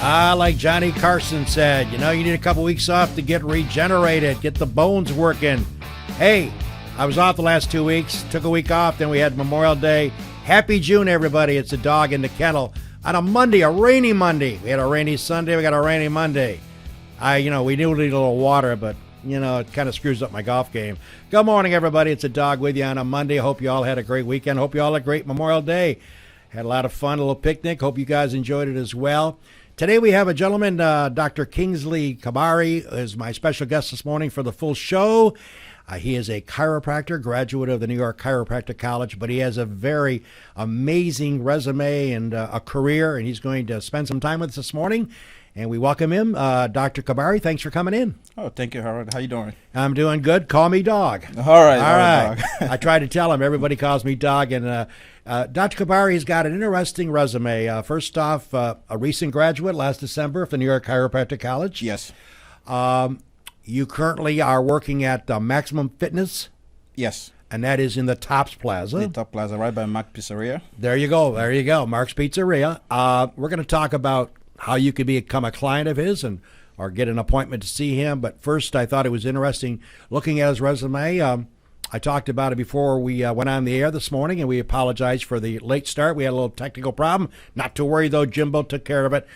Like Johnny Carson said, you need a couple weeks off to get regenerated, get the bones working. Hey, I was off the last 2 weeks, took a week off, then we had Memorial Day. Happy June, everybody. It's a dog in the kennel on a Monday, a rainy Monday. We had a rainy Sunday, we got a rainy Monday. We do need a little water, but, it kind of screws up my golf game. Good morning, everybody. It's a dog with you on a Monday. Hope you all had a great weekend. Hope you all had a great Memorial Day. Had a lot of fun, a little picnic. Hope you guys enjoyed it as well. Today we have a gentleman, Dr. Kingsley Kabari, is my special guest this morning for the full show. He is a chiropractor, graduate of the New York Chiropractic College, but he has a very amazing resume and a career, and he's going to spend some time with us this morning. And we welcome him. Dr. Kabari, thanks for coming in. Oh, thank you, Howard. How you doing? I'm doing good. Call me Dog. All right. Dog. I tried to tell him. Everybody calls me Dog. And Dr. Kabari has got an interesting resume. First off, a recent graduate last December from the New York Chiropractic College. Yes. You currently are working at Maximum Fitness. Yes. And that is in the Tops Plaza. The Top Plaza, right by Mark's Pizzeria. There you go. Mark's Pizzeria. We're going to talk about how you could become a client of his or get an appointment to see him. But first, I thought it was interesting looking at his resume. I talked about it before we went on the air this morning, and we apologize for the late start. We had a little technical problem. Not to worry, though. Jimbo took care of it.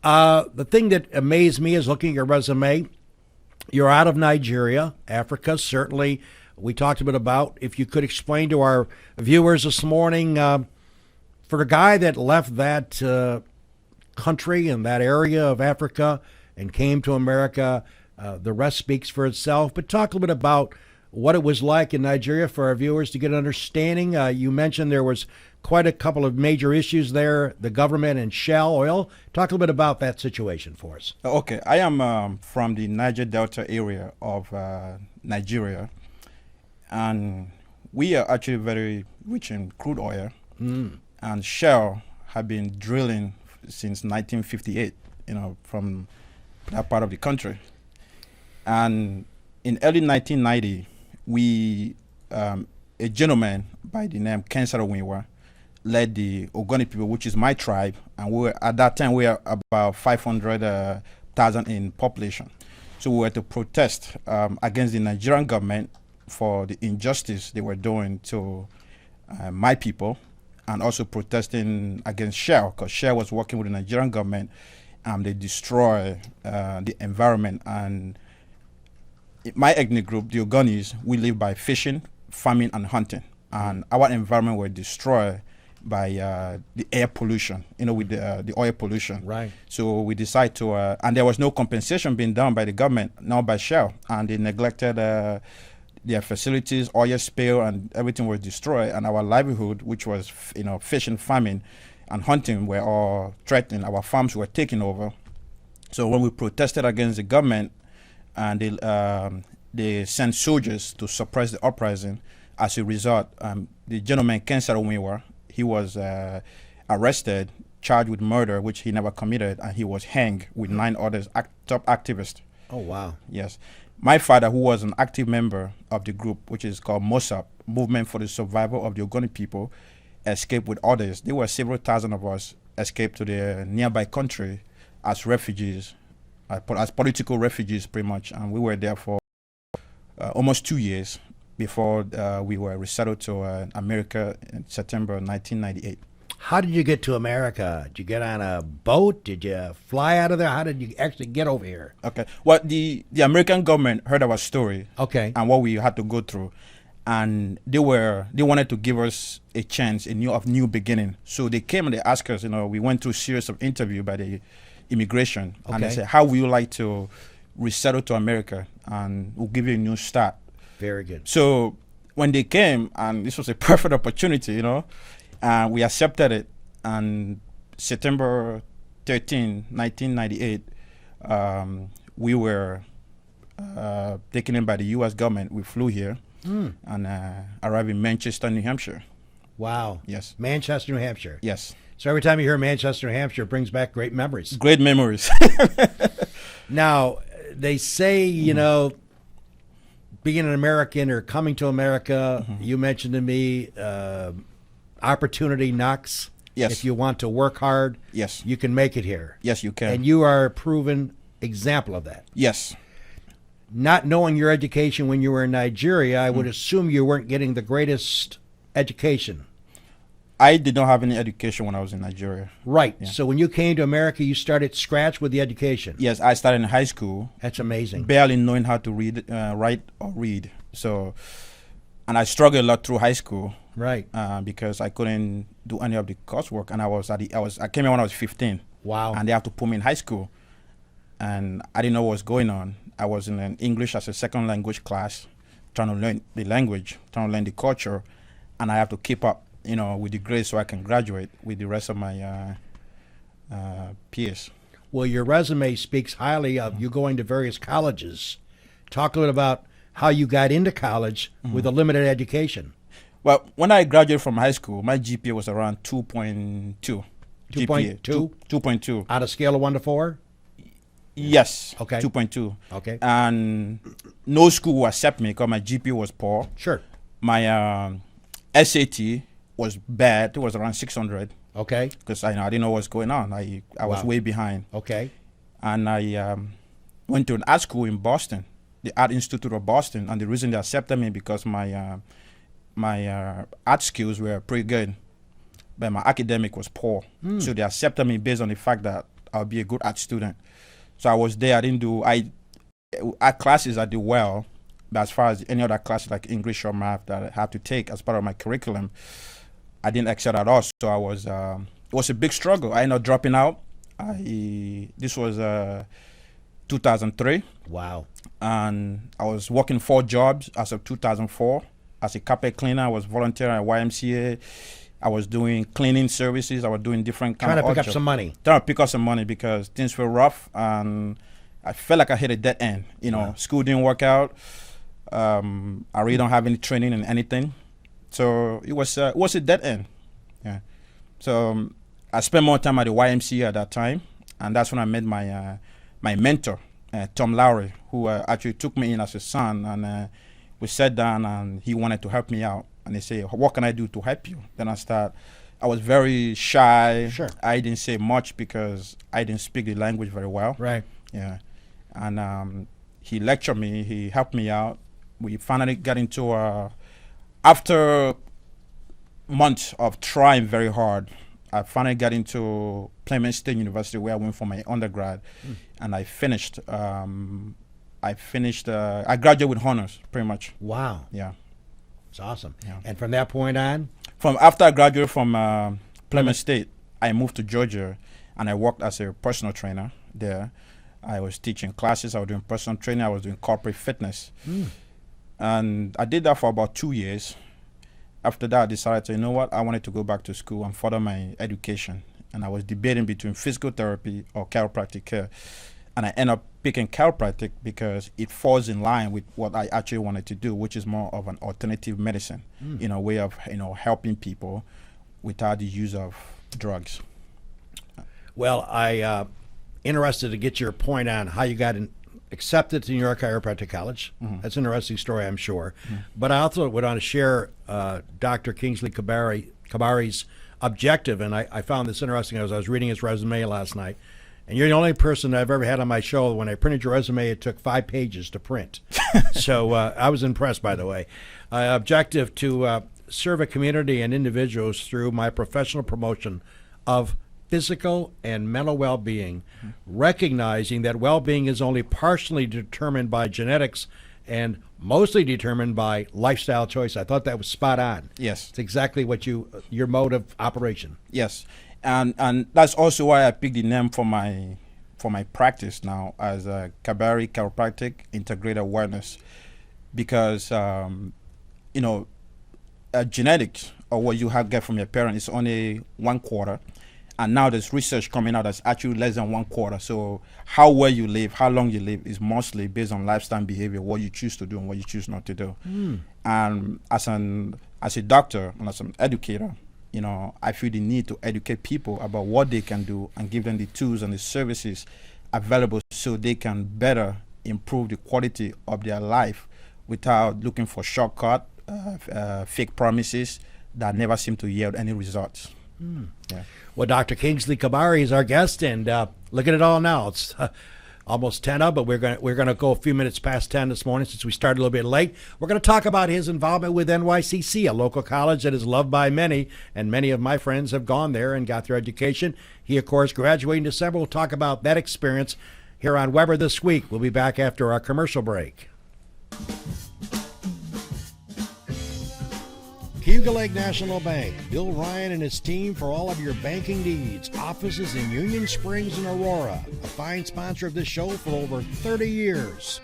The thing that amazed me is looking at your resume. You're out of Nigeria, Africa, certainly. We talked a bit about, if you could explain to our viewers this morning, for the guy that left that country and that area of Africa and came to America, the rest speaks for itself. But talk a little bit about what it was like in Nigeria for our viewers to get an understanding. You mentioned there was quite a couple of major issues there, the government and Shell Oil. Talk a little bit about that situation for us. Okay, I am from the Niger Delta area of Nigeria, and we are actually very rich in crude oil, and Shell have been drilling since 1958, from that part of the country. And in early 1990, we, a gentleman by the name Kinesio led the Ogoni people, which is my tribe, and at that time we were about 500,000 in population. So we were to protest against the Nigerian government for the injustice they were doing to my people, and also protesting against Shell, because Shell was working with the Nigerian government, and they destroy the environment. And my ethnic group, the Ogonis, we live by fishing, farming, and hunting, and our environment were destroyed by the air pollution, with the oil pollution. Right. So we decided to, and there was no compensation being done by the government, now by Shell, and they neglected their facilities, oil spill, and everything was destroyed. And our livelihood, which was, fishing, farming, and hunting, were all threatened. Our farms were taken over. So when we protested against the government, and they sent soldiers to suppress the uprising, as a result, the gentleman Kinesio, he was arrested, charged with murder, which he never committed, and he was hanged with 9 others, top activists. Oh, wow. Yes. My father, who was an active member of the group, which is called MOSAP, Movement for the Survival of the Ogoni People, escaped with others. There were several thousand of us escaped to the nearby country as refugees, as political refugees, pretty much. And we were there for almost 2 years before we were resettled to America in September 1998. How did you get to America? Did you get on a boat? Did you fly out of there? How did you actually get over here? Okay. Well, the American government heard our story. Okay. And what we had to go through. And they wanted to give us a chance, a new beginning. So they came and they asked us, we went through a series of interviews by the immigration. Okay. And they said, how would you like to resettle to America? And we'll give you a new start. Very good. So when they came, and this was a perfect opportunity, and we accepted it. And September 13, 1998, we were taken in by the U.S. government. We flew here and arrived in Manchester, New Hampshire. Wow. Yes. Manchester, New Hampshire. Yes. So every time you hear Manchester, New Hampshire, it brings back great memories. Great memories. Now, they say, being an American or coming to America, you mentioned to me, opportunity knocks Yes. If you want to work hard, Yes. you can make it here. Yes, you can. And you are a proven example of that. Yes. Not knowing your education when you were in Nigeria, I would assume you weren't getting the greatest education. I did not have any education when I was in Nigeria. Right. Yeah. So when you came to America, you started scratch with the education. Yes, I started in high school. That's amazing. Barely knowing how to read, write or read. So, and I struggled a lot through high school. Right. Because I couldn't do any of the coursework, and I came here when I was 15. Wow. And they had to put me in high school, and I didn't know what was going on. I was in an English as a second language class, trying to learn the language, trying to learn the culture, and I have to keep up, with the grades so I can graduate with the rest of my peers. Well, your resume speaks highly of you going to various colleges. Talk a little about how you got into college with a limited education. Well, when I graduated from high school, my GPA was around 2.2. 2.2? 2.2. On a scale of 1 to 4? Yes. Okay. 2.2. Okay. And no school will accept me because my GPA was poor. Sure. My SAT was bad. It was around 600. Okay. Because I didn't know what was going on. I was way behind. Okay. And I went to an art school in Boston, the Art Institute of Boston. And the reason they accepted me because my art skills were pretty good, but my academic was poor. So they accepted me based on the fact that I'll be a good art student. So I was there. I didn't do art classes. I did well, but as far as any other classes like English or math that I had to take as part of my curriculum, I didn't excel at all. So I was it was a big struggle. I ended up dropping out. This was 2003. Wow. And I was working 4 jobs as of 2004. As a carpet cleaner, I was volunteering at YMCA. I was doing cleaning services. I was doing different kind of Trying to pick up some money. Trying to pick up some money because things were rough, and I felt like I hit a dead end. School didn't work out. I really don't have any training in anything, so it was a dead end. Yeah. So I spent more time at the YMCA at that time, and that's when I met my my mentor, Tom Lowry, who actually took me in as a son, and we sat down and he wanted to help me out. And he said, what can I do to help you? Then I was very shy. Sure. I didn't say much because I didn't speak the language very well. Right. Yeah. And he lectured me. He helped me out. We finally got into, after months of trying very hard, I finally got into Plymouth State University, where I went for my undergrad. And I finished. I graduated with honors, pretty much. Wow. Yeah. It's awesome. Yeah. And from that point on? From after I graduated from Plymouth State, I moved to Georgia, and I worked as a personal trainer there. I was teaching classes. I was doing personal training. I was doing corporate fitness. And I did that for about 2 years. After that, I decided to, I wanted to go back to school and further my education. And I was debating between physical therapy or chiropractic care. And I ended up picking chiropractic because it falls in line with what I actually wanted to do, which is more of an alternative medicine, a way of helping people without the use of drugs. Well, I interested to get your point on how you got accepted to New York Chiropractic College. That's an interesting story, I'm sure. But I also would want to share Dr. Kingsley Kabari's objective, and I found this interesting as I was reading his resume last night. And you're the only person I've ever had on my show. When I printed your resume, it took 5 pages to print. So I was impressed, by the way. Objective to serve a community and individuals through my professional promotion of physical and mental well-being, recognizing that well-being is only partially determined by genetics and mostly determined by lifestyle choice. I thought that was spot on. Yes. It's exactly what your mode of operation. Yes. And that's also why I picked the name for my practice now as Kabari Chiropractic Integrated Wellness, because genetics or what you get from your parents is only 1/4, and now there's research coming out that's actually less than 1/4. So how well you live, how long you live, is mostly based on lifestyle and behavior, what you choose to do and what you choose not to do. And as a doctor and as an educator, I feel the need to educate people about what they can do and give them the tools and the services available so they can better improve the quality of their life without looking for shortcut, fake promises that never seem to yield any results. Yeah. Well, Dr. Kingsley Kabari is our guest, and look at it all now. It's almost 10 up, but we're gonna go a few minutes past 10 this morning since we started a little bit late. We're going to talk about his involvement with NYCC, a local college that is loved by many, and many of my friends have gone there and got their education. He, of course, graduated in December. We'll talk about that experience here on Weber This Week. We'll be back after our commercial break. Cayuga Lake National Bank. Bill Ryan and his team for all of your banking needs. Offices in Union Springs and Aurora. A fine sponsor of this show for over 30 years.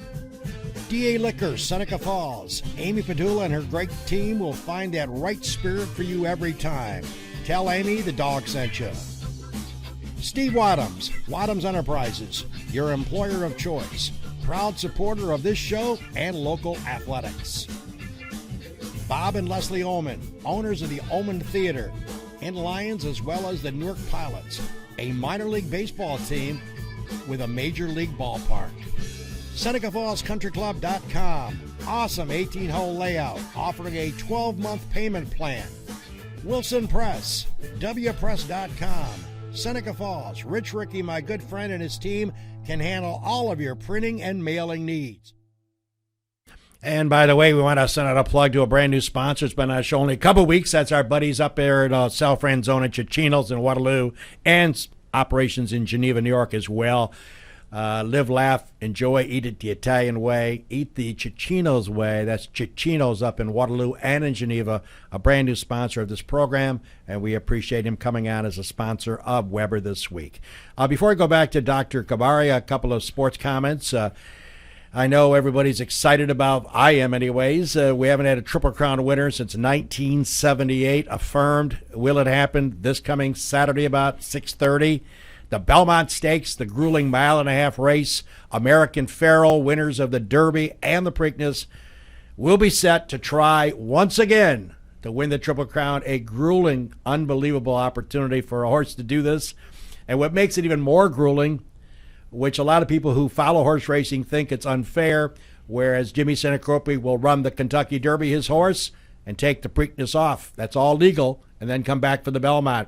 DA Liquors, Seneca Falls. Amy Padula and her great team will find that right spirit for you every time. Tell Amy the dog sent you. Steve Wadhams, Wadhams Enterprises, your employer of choice. Proud supporter of this show and local athletics. Bob and Leslie Oman, owners of the Oman Theater in Lions, as well as the Newark Pilots, a minor league baseball team with a major league ballpark. SenecaFallsCountryClub.com, awesome 18-hole layout, offering a 12-month payment plan. Wilson Press, WPress.com, Seneca Falls. Rich Ricky, my good friend, and his team can handle all of your printing and mailing needs. And by the way, we want to send out a plug to a brand new sponsor. It's been on our show only a couple weeks. That's our buddies up there at San Fran Zone at Chichinos in Waterloo, and operations in Geneva, New York as well. Live, laugh, enjoy, eat it the Italian way. Eat the Chichinos way. That's Chichinos up in Waterloo and in Geneva, a brand new sponsor of this program, and we appreciate him coming on as a sponsor of Weber This Week. Before I go back to Dr. Kabari, a couple of sports comments. I know everybody's excited about, I am anyways. We haven't had a Triple Crown winner since 1978, affirmed. Will it happen this coming Saturday about 6:30? The Belmont Stakes, the grueling mile-and-a-half race, American Pharoah, winners of the Derby and the Preakness, will be set to try once again to win the Triple Crown, a grueling, unbelievable opportunity for a horse to do this. And what makes it even more grueling, which a lot of people who follow horse racing think it's unfair, whereas Jimmy Senecropi will run the Kentucky Derby, his horse, and take the Preakness off. That's all legal, and then come back for the Belmont.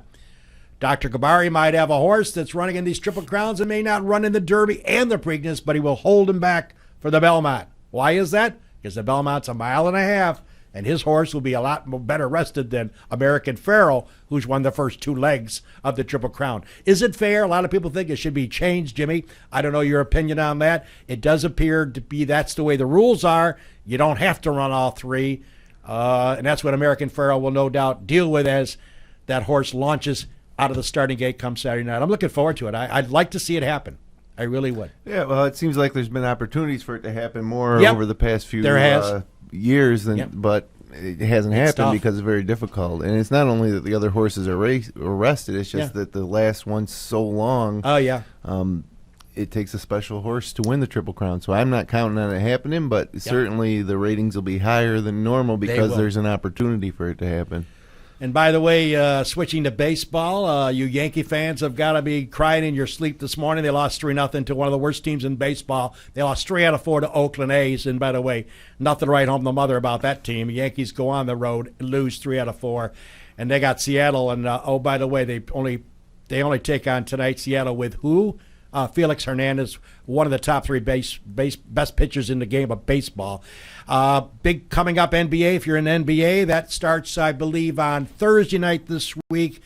Dr. Kabari might have a horse that's running in these Triple Crowns and may not run in the Derby and the Preakness, but he will hold him back for the Belmont. Why is that? Because the Belmont's a mile and a half, and his horse will be a lot better rested than American Pharoah, who's won the first two legs of the Triple Crown. Is it fair? A lot of people think it should be changed, Jimmy. I don't know your opinion on that. It does appear to be that's the way the rules are. You don't have to run all three, and that's what American Pharoah will no doubt deal with as that horse launches out of the starting gate come Saturday night. I'm looking forward to it. I'd like to see it happen. I really would. Yeah, well, it seems like there's been opportunities for it to happen more Yep. over the past few There has. Years, Yep. but it hasn't happened tough. because it's very difficult. And it's not only that the other horses are arrested, it's just Yeah. that the last one's so long. Oh, yeah. It takes a special horse to win the Triple Crown. So I'm not counting on it happening, but certainly the ratings will be higher than normal because will. there's an opportunity for it to happen. And by the way, switching to baseball, you Yankee fans have got to be crying in your sleep this morning. They lost 3-0 to one of the worst teams in baseball. They lost 3 out of 4 to Oakland A's. And by the way, nothing to write home to mother about that team. Yankees go on the road, lose 3 out of 4, and they got Seattle. And oh, by the way, they only take on tonight Seattle with who? Felix Hernandez, one of the top 3 best pitchers in the game of baseball. Big coming up NBA. If you're in NBA, that starts, I believe, on Thursday night this week.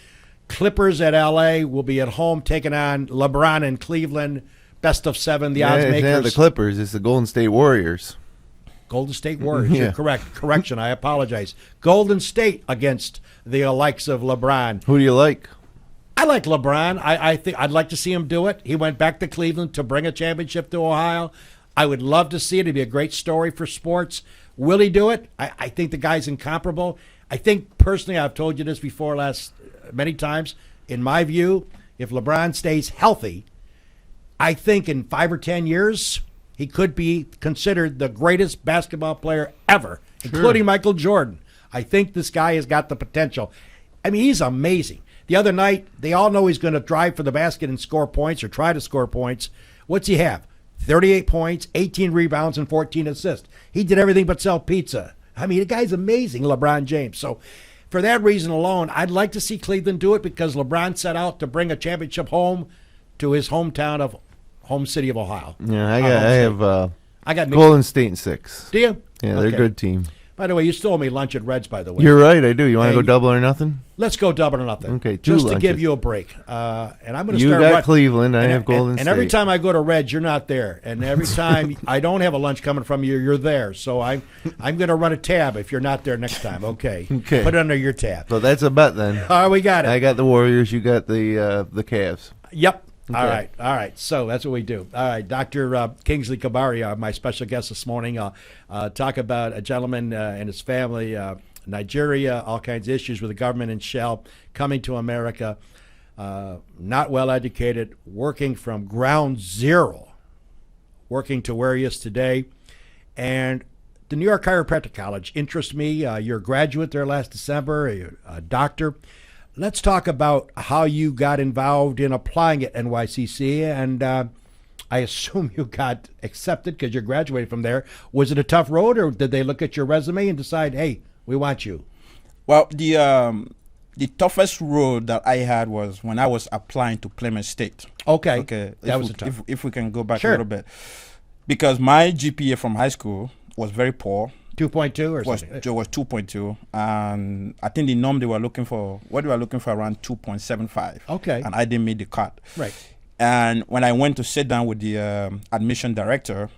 Clippers at LA will be at home taking on LeBron in Cleveland. Best of 7, the odds makers. Yeah, the Clippers. It's the Golden State Warriors. Golden State Warriors. Yeah. You're correct. Correction. I apologize. Golden State against the likes of LeBron. Who do you like? I like LeBron. I think I'd like to see him do it. He went back to Cleveland to bring a championship to Ohio. I would love to see it. It'd be a great story for sports. Will he do it? I think the guy's incomparable. I think personally, I've told you this before many times. In my view, if LeBron stays healthy, I think in 5 or 10 years he could be considered the greatest basketball player ever, including Michael Jordan. I think this guy has got the potential. I mean, he's amazing. The other night, they all know he's going to drive for the basket and score points or try to score points. What's he have? 38 points, 18 rebounds, and 14 assists. He did everything but sell pizza. I mean, the guy's amazing, LeBron James. So for that reason alone, I'd like to see Cleveland do it because LeBron set out to bring a championship home to his hometown of home city of Ohio. Yeah, I got mixed. Golden State in 6. Do you? Yeah, they're a Okay. good team. By the way, you stole me lunch at Reds, by the way. You're right, I do. You want to Hey, go double or nothing? Let's go double or nothing. Okay, 2 just to give lunches. you a break. And I'm going to You start. got Cleveland, I and, have Golden and State. every time I go to Reds, you're not there. And every time I don't have a lunch coming from you, you're there. So I'm going to run a tab if you're not there next time. Okay. Okay. Put it under your tab. So that's a bet then. All right, we got it. I got the Warriors, you got the Cavs. Yep. Okay. All right. So that's what we do. All right, Dr. Kingsley Kabari, my special guest this morning, talk about a gentleman and his family, Nigeria, all kinds of issues with the government and Shell, coming to America, not well educated, working from ground zero, working to where he is today. And the New York Chiropractic College interests me. You're a graduate there last December, a doctor. Let's talk about how you got involved in applying at NYCC, and I assume you got accepted because you graduated from there. Was it a tough road, or did they look at your resume and decide, hey, we want you? Well, the toughest road that I had was when I was applying to Plymouth State. Okay. That was tough. If we can go back Sure. a little bit. Because my GPA from high school was very poor. 2.2 or Was something? it was 2.2, and I think the norm they were looking for around 2.75. Okay. And I didn't meet the cut. Right. And when I went to sit down with the admission director,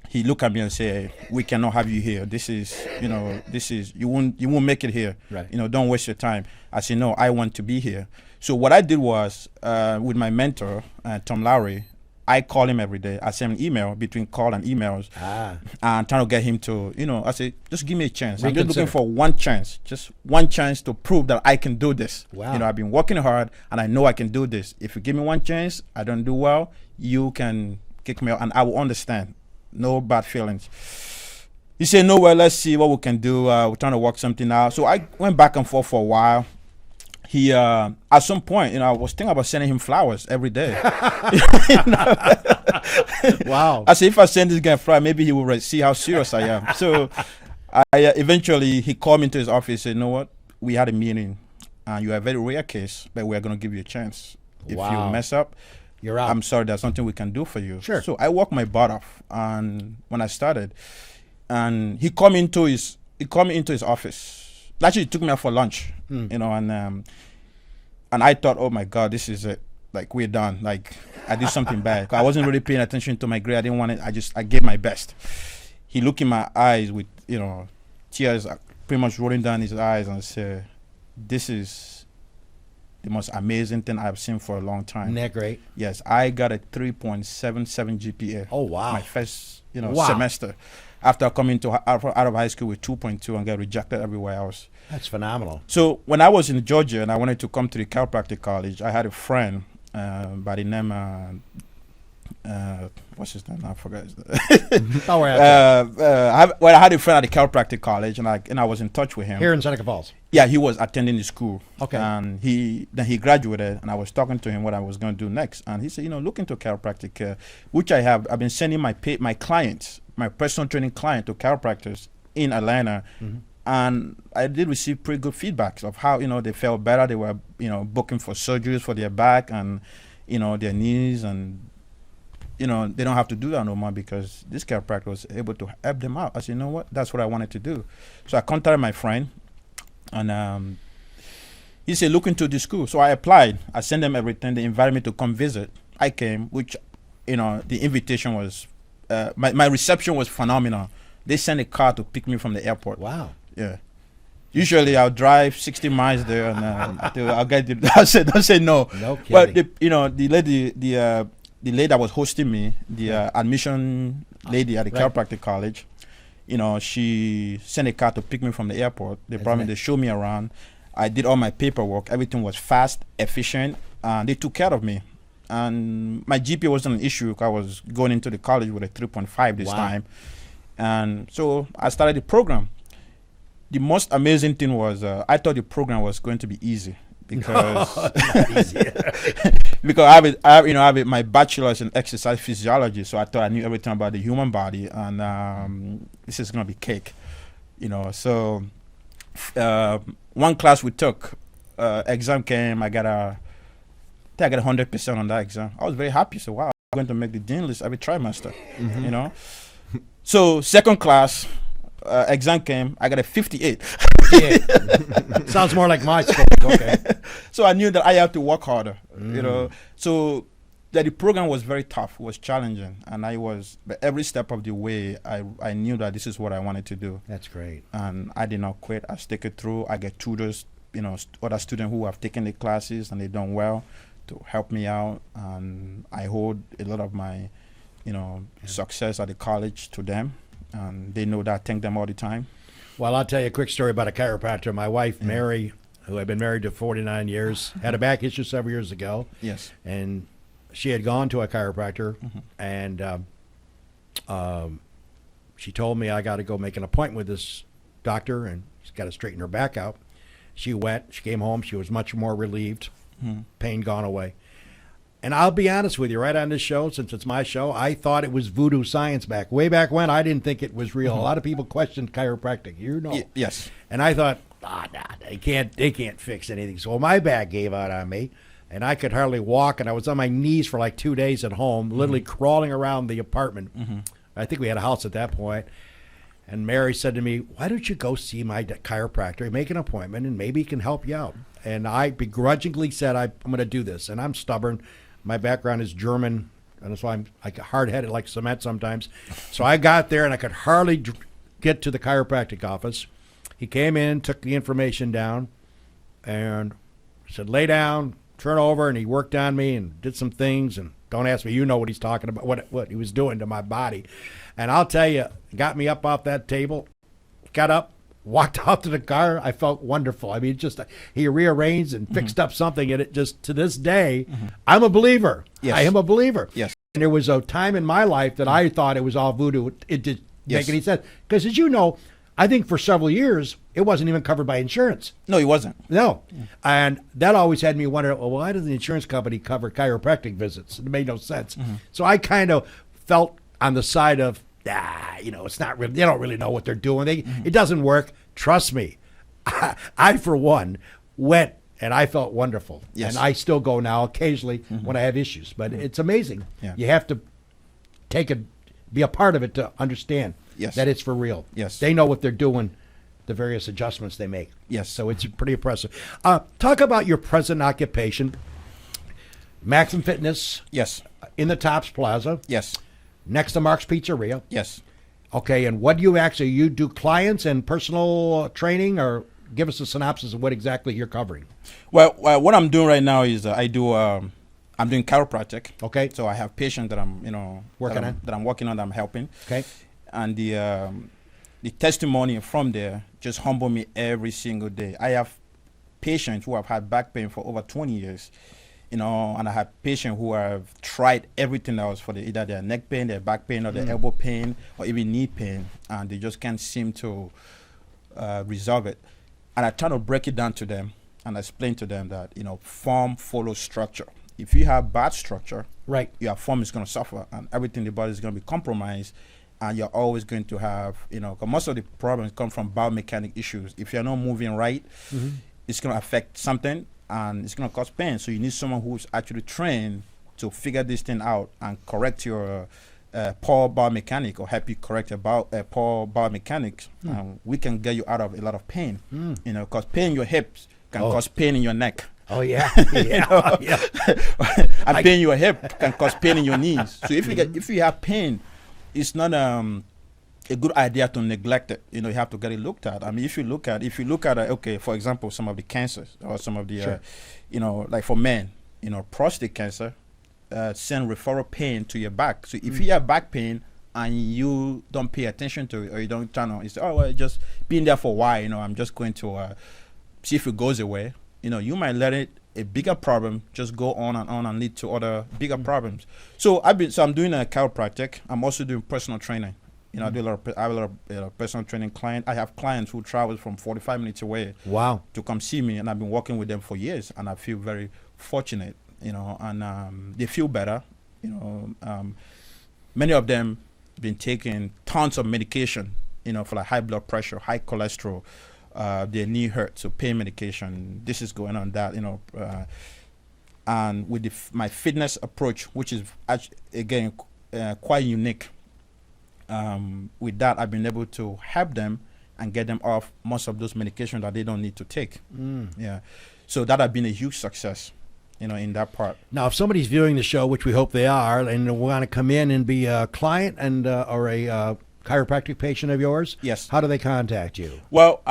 he looked at me and said, "We cannot have you here. This is you won't make it here. Right. Don't waste your time." I said, "No, I want to be here." So what I did was, with my mentor, Tom Lowry, I call him every day. I send him an email between call and emails, and trying to get him to, I say, just give me a chance. I'm just looking for one chance, just one chance to prove that I can do this. Wow. I've been working hard, and I know I can do this. If you give me one chance, I don't do well, you can kick me out, and I will understand. No bad feelings. He said, "No, well, let's see what we can do. We're trying to work something out." So I went back and forth for a while. He, at some point, I was thinking about sending him flowers every day. Wow. I said, if I send this guy flowers, maybe he will see how serious I am. So eventually he called me into his office and said, "You know what? We had a meeting, and you are a very rare case, but we're going to give you a chance. If Wow. you mess up, You're out. I'm sorry, there's something we can do for you." Sure. So I worked my butt off, and when I started, and he called me into his office. Actually, he took me out for lunch, and I thought, "Oh my God, this is it. Like, we're done. Like, I did something bad." I wasn't really paying attention to my grade. I didn't want it. I gave my best. He looked in my eyes with, tears pretty much rolling down his eyes and said, "This is the most amazing thing I've seen for a long time." Isn't that great? Yes, I got a 3.77 GPA. Oh, wow. My first, Wow. semester, after coming out of high school with 2.2 and got rejected everywhere else. That's phenomenal. So when I was in Georgia and I wanted to come to the chiropractic college, I had a friend by the name, what's his name? I forgot his name. Oh, we're out I had a friend at the chiropractic college, and I was in touch with him. here in Seneca Falls. Yeah, he was attending the school. Okay. And then he graduated, and I was talking to him what I was going to do next. And he said, look into chiropractic, which I have. I've been sending my clients, my personal training client, to chiropractors in Atlanta. Mm-hmm. And I did receive pretty good feedbacks of how, they felt better. They were, booking for surgeries for their back and, their knees, and, they don't have to do that no more because this chiropractor was able to help them out. I said, you know what? That's what I wanted to do. So I contacted my friend, and he said, look into the school. So I applied. I sent them everything. They invited me to come visit. I came, which, the invitation was, my reception was phenomenal. They sent a car to pick me from the airport. Wow. Yeah. Usually I'll drive 60 miles there, and I'll get the, don't say no. No kidding. But the lady that was hosting me, the admission lady at the Right. chiropractic college, she sent a car to pick me from the airport. They brought me, nice. they showed me around. I did all my paperwork. Everything was fast, efficient, and they took care of me. And my GPA wasn't an issue. I was going into the college with a 3.5 this Wow. time. And so I started the program. The most amazing thing was I thought the program was going to be easy because because I have my bachelor's in exercise physiology, so I thought I knew everything about the human body, and this is going to be cake, So one class we took, exam came. I got 100% on that exam. I was very happy. So wow, I'm going to make the dean list every trimester. You know. So second class, exam came. I got a 58. Yeah. Sounds more like my school. Okay. So I knew that I had to work harder. You know. So that the program was very tough, was challenging, and but every step of the way, I knew that this is what I wanted to do. That's great. And I did not quit. I stick it through. I get tutors, other students who have taken the classes and they done well to help me out. And I hold a lot of my, success at the college to them, and they know that I thank them all the time. Well, I'll tell you a quick story about a chiropractor. My wife, Mary, who I've been married to 49 years, had a back issue several years ago. Yes. And she had gone to a chiropractor, and she told me I got to go make an appointment with this doctor, and she's got to straighten her back out. She went. She came home. She was much more relieved. Pain gone away. And I'll be honest with you, right on this show, since it's my show, I thought it was voodoo science way back when. I didn't think it was real. A lot of people questioned chiropractic. Yes. And I thought, they can't fix anything. So my back gave out on me. And I could hardly walk, and I was on my knees for like 2 days at home, literally crawling around the apartment. I think we had a house at that point. And Mary said to me, why don't you go see my chiropractor, make an appointment, and maybe he can help you out. And I begrudgingly said, I'm going to do this. And I'm stubborn. My background is German, and that's why I'm like hard-headed like cement sometimes. So I got there, and I could hardly get to the chiropractic office. He came in, took the information down, and said, lay down, turn over, and he worked on me and did some things. And don't ask me, you know what he's talking about, what he was doing to my body. And I'll tell you, got me up off that table, got up, walked out to the car. I felt wonderful. I mean, just he rearranged and fixed up something, and it just, to this day, I'm a believer. Yes. I am a believer. Yes. And there was a time in my life that I thought it was all voodoo. It didn't make any sense. Because as you know, I think for several years, it wasn't even covered by insurance. No, it wasn't. No. And that always had me wonder, well, why does the insurance company cover chiropractic visits? It made no sense. So I kind of felt on the side of, it's not really, they don't really know what they're doing. It doesn't work. Trust me. I, for one, went and I felt wonderful. Yes. And I still go now occasionally when I have issues. But it's amazing. Yeah. You have to be a part of it to understand that it's for real. Yes. They know what they're doing, the various adjustments they make. Yes. So it's pretty impressive. Talk about your present occupation. Maxim Fitness. Yes. In the Tops Plaza. Yes. Next to Mark's Pizzeria. Yes. Okay, and what do you do clients and personal training, or give us a synopsis of what exactly you're covering? Well, what I'm doing right now is I'm doing chiropractic. Okay. So I have patients that I'm working on, that I'm helping. Okay. And the testimony from there just humble me every single day. I have patients who have had back pain for over 20 years, and I have patients who have tried everything else for either their neck pain, their back pain, or their elbow pain, or even knee pain, and they just can't seem to resolve it. And I try to break it down to them and explain to them that, form follows structure. If you have bad structure, right, your form is going to suffer, and everything in the body is going to be compromised, and you're always going to have, because most of the problems come from biomechanic issues. If you're not moving right, it's going to affect something, and it's going to cause pain. So you need someone who's actually trained to figure this thing out and correct your poor biomechanic, or help you correct your poor biomechanics. We can get you out of a lot of pain, because pain in your hips can cause pain in your neck. Oh, yeah. And pain in your hip can cause pain in your knees. So if you have pain, it's not a good idea to neglect it. You have to get it looked at. I mean, if you look at for example, some of the cancers, or some of the like for men, prostate cancer send referral pain to your back. So if you have back pain and you don't pay attention to it, or you don't turn on, you say, oh, well, just being there for a while, I'm just going to see if it goes away. You might let a bigger problem just go on and lead to other bigger problems. So I'm doing a chiropractic. I'm also doing personal training. I have a lot of personal training clients. I have clients who travel from 45 minutes away. Wow. To come see me, and I've been working with them for years, and I feel very fortunate, and they feel better. Many of them been taking tons of medication, for like high blood pressure, high cholesterol, their knee hurt, so pain medication. This is going on, that, and with my fitness approach, which is actually, again, quite unique. With that, I've been able to help them and get them off most of those medications that they don't need to take. Yeah, so that has been a huge success, in that part. Now, if somebody's viewing the show, which we hope they are, and want to come in and be a client and or a chiropractic patient of yours, yes, how do they contact you? Well,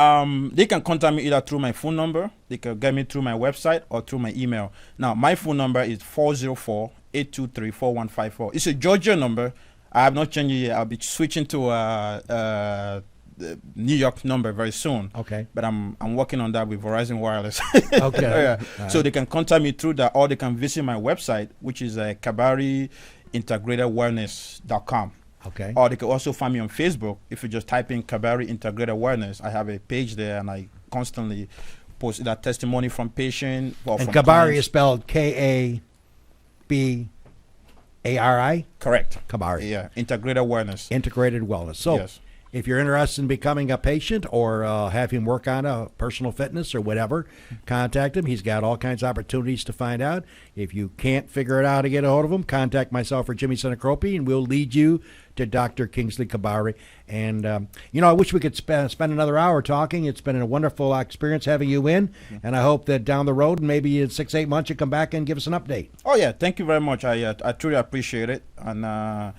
they can contact me either through my phone number, they can get me through my website, or through my email. Now, my phone number is 404-823-4154. It's a Georgia number. I have not changed it yet. I'll be switching to the New York number very soon. Okay. But I'm working on that with Verizon Wireless. Okay. Yeah. Right. So they can contact me through that, or they can visit my website, which is KabariIntegratedWellness.com. Okay. Or they can also find me on Facebook. If you just type in Kabari Integrated Wellness, I have a page there, and I constantly post that testimony from patient. Or And from Kabari clients. is spelled Kabari? Correct. Kabari. Yeah, Integrated Wellness. Integrated Wellness. So Yes. if you're interested in becoming a patient or have him work on a personal fitness or whatever, contact him. He's got all kinds of opportunities to find out. If you can't figure it out to get a hold of him, contact myself or Jimmy Seneca, and we'll lead you to Dr. Kingsley Kabari. And, I wish we could spend another hour talking. It's been a wonderful experience having you in, and I hope that down the road, maybe in 6-8 months, you come back and give us an update. Oh, yeah. Thank you very much. I truly appreciate it. And I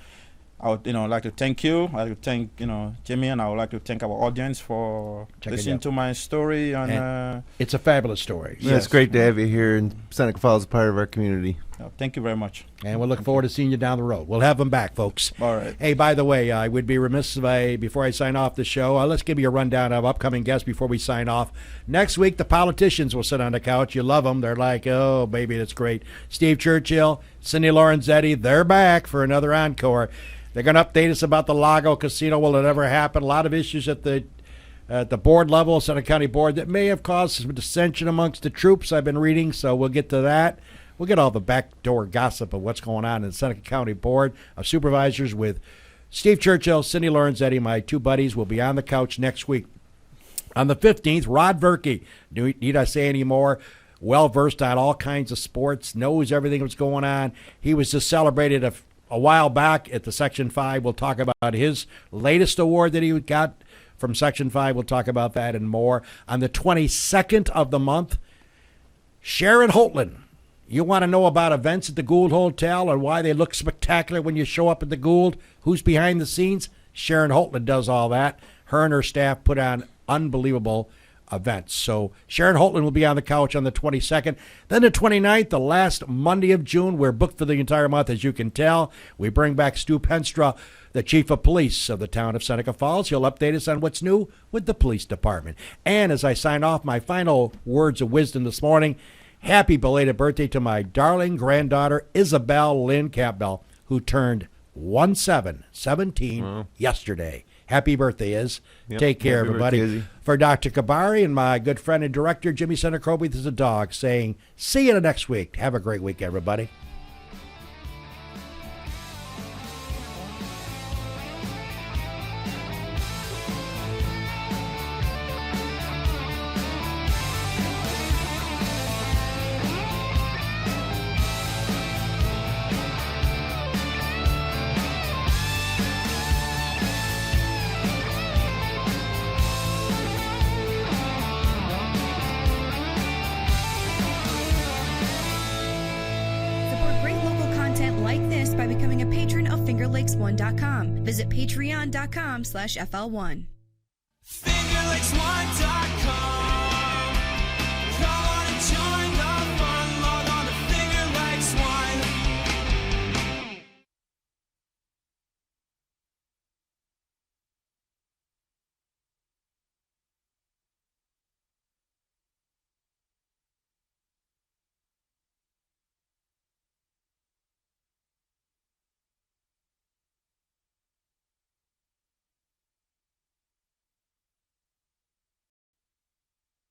would, like to thank you. I would thank, Jimmy, and I would like to thank our audience for listening to my story. And it's a fabulous story. Yeah, it's great to have you here, and Seneca Falls is part of our community. Thank you very much. And we'll look forward to seeing you down the road. We'll have them back, folks. All right. Hey, by the way, I would be remiss before I sign off the show, let's give you a rundown of upcoming guests before we sign off. Next week, the politicians will sit on the couch. You love them. They're like, oh, baby, that's great. Steve Churchill, Cindy Lorenzetti, they're back for another encore. They're going to update us about the Lago Casino. Will it ever happen? A lot of issues at the board level, Seneca County Board, that may have caused some dissension amongst the troops, I've been reading, so we'll get to that. We'll get all the backdoor gossip of what's going on in the Seneca County Board of Supervisors with Steve Churchill, Cindy Lorenzetti, my two buddies, will be on the couch next week. On the 15th, Rod Verke. Need I say any more? Well-versed on all kinds of sports, knows everything that's going on. He was just celebrated a while back at the Section 5. We'll talk about his latest award that he got from Section 5. We'll talk about that and more. On the 22nd of the month, Sharon Holtland. You want to know about events at the Gould Hotel and why they look spectacular when you show up at the Gould? Who's behind the scenes? Sharon Holtland does all that. Her and her staff put on unbelievable events. So Sharon Holtland will be on the couch on the 22nd. Then the 29th, the last Monday of June. We're booked for the entire month, as you can tell. We bring back Stu Penstra, the chief of police of the town of Seneca Falls. He'll update us on what's new with the police department. And as I sign off, my final words of wisdom this morning, happy belated birthday to my darling granddaughter, Isabel Lynn Campbell, who turned 17 yesterday. Happy birthday, Iz. Yep. Take care, Happy everybody. birthday, Izzy. For Dr. Kabari and my good friend and director, Jimmy Seneca, this is a dog saying, see you next week. Have a great week, everybody. By becoming a patron of FingerLakes1.com. Visit patreon.com/FL1. FingerLakes1.com